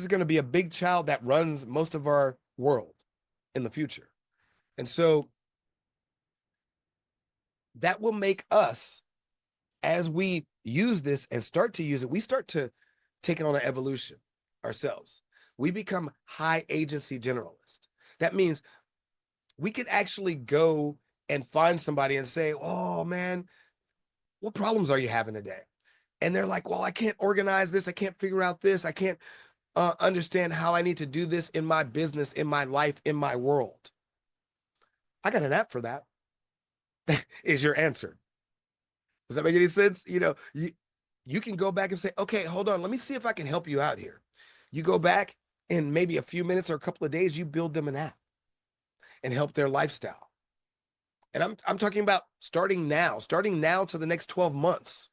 is going to be a big child that runs most of our world in the future. And so that will make us, as we use this and start to use it, we start to take on an evolution ourselves. We become high agency generalists. That means we could actually go and find somebody and say, oh man, what problems are you having today? And they're like, well, I can't organize this. I can't figure out this. I can't understand how I need to do this in my business, in my life, in my world. I got an app for that. Is your answer. Does that make any sense? You can go back and say, okay, hold on. Let me see if I can help you out here. You go back in maybe a few minutes or a couple of days, you build them an app and help their lifestyle. And I'm talking about starting now to the next 12 months,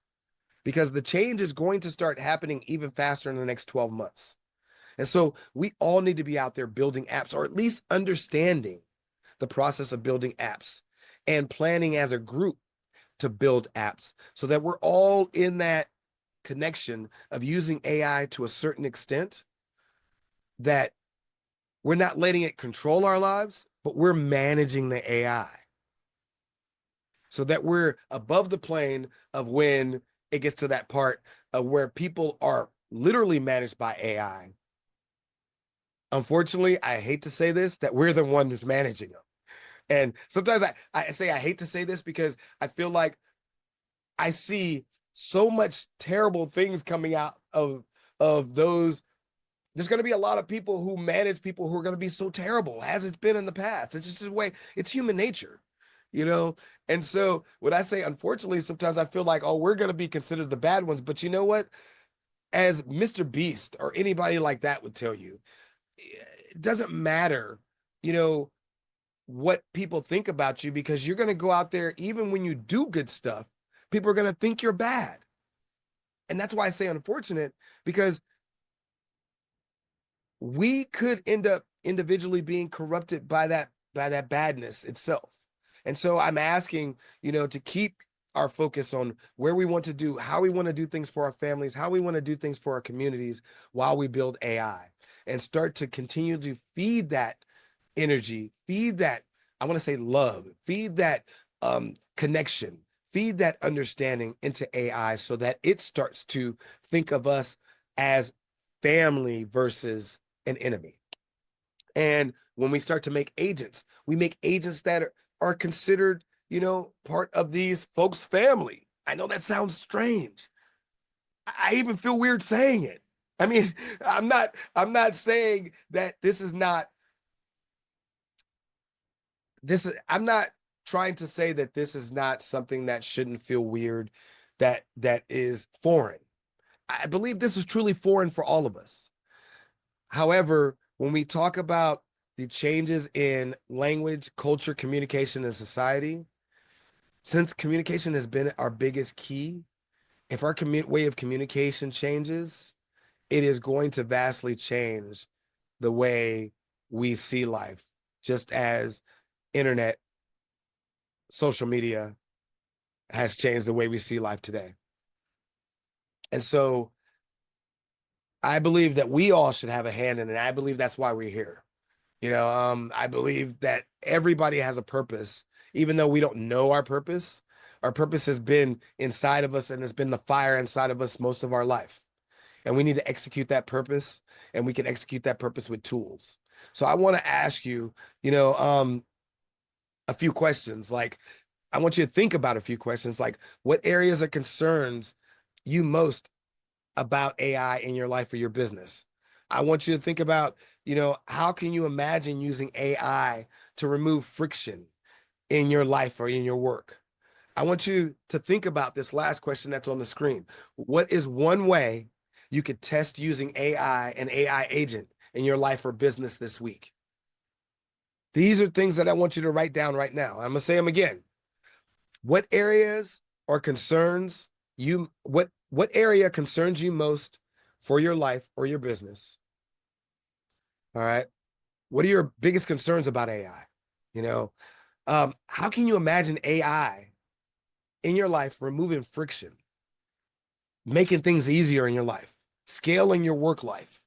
because the change is going to start happening even faster in the next 12 months. And so we all need to be out there building apps, or at least understanding the process of building apps and planning as a group to build apps, so that we're all in that connection of using AI to a certain extent, that we're not letting it control our lives, but we're managing the AI, so that we're above the plane of when it gets to that part of where people are literally managed by AI. Unfortunately, I hate to say this, that we're the one who's managing them. And sometimes I say I hate to say this, because I feel like I see so much terrible things coming out of those. There's going to be a lot of people who manage people who are going to be so terrible, as it's been in the past. It's just the way, it's human nature, you know? And so when I say, unfortunately, sometimes I feel like, oh, we're going to be considered the bad ones. But you know what? As Mr. Beast or anybody like that would tell you, it doesn't matter, what people think about you, because you're going to go out there, even when you do good stuff, people are going to think you're bad. And that's why I say unfortunate, because we could end up individually being corrupted by that badness itself. And so I'm asking, to keep our focus on where we want to do, how we want to do things for our families, how we want to do things for our communities while we build AI, and start to continue to feed that energy, feed that, I want to say love, feed that connection, feed that understanding into AI, so that it starts to think of us as family versus an enemy. And when we start to make agents, we make agents that are considered, part of these folks' family. I know that sounds strange. I even feel weird saying it. I mean, I'm not saying that this is not, I'm not trying to say that this is not something that shouldn't feel weird, that is foreign. I believe this is truly foreign for all of us. However, when we talk about the changes in language, culture, communication, and society, since communication has been our biggest key, if our way of communication changes, it is going to vastly change the way we see life, just as internet, social media has changed the way we see life today. And so I believe that we all should have a hand in it. I believe that's why we're here. I believe that everybody has a purpose, even though we don't know our purpose. Our purpose has been inside of us, and has been the fire inside of us most of our life. And we need to execute that purpose, and we can execute that purpose with tools. So I want to ask you, a few questions. Like, I want you to think about a few questions, like, what areas of concerns you most about AI in your life or your business? I want you to think about, how can you imagine using AI to remove friction in your life or in your work? I want you to think about this last question that's on the screen. What is one way you could test using AI, an AI agent, in your life or business this week? These are things that I want you to write down right now. I'm going to say them again. What areas or concerns what area concerns you most for your life or your business? All right. What are your biggest concerns about AI? How can you imagine AI in your life removing friction, making things easier in your life, scaling your work life?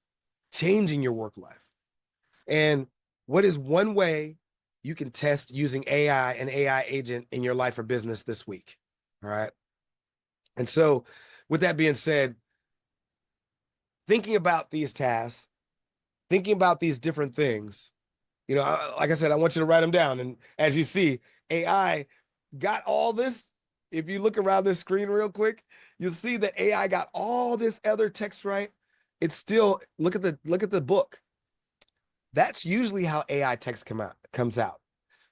changing your work life. And what is one way you can test using AI and AI agent in your life or business this week? All right. And so, with that being said, thinking about these tasks, thinking about these different things, like I said, I want you to write them down. And as you see, AI got all this. If you look around this screen real quick, you'll see that AI got all this other text right. It's still look at the book. That's usually how AI text comes out.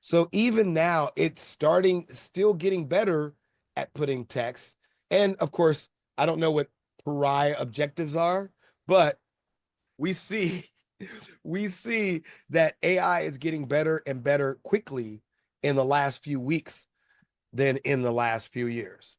So even now, it's still getting better at putting text. And of course, I don't know what pariah objectives are, but we see we see that AI is getting better and better quickly in the last few weeks than in the last few years.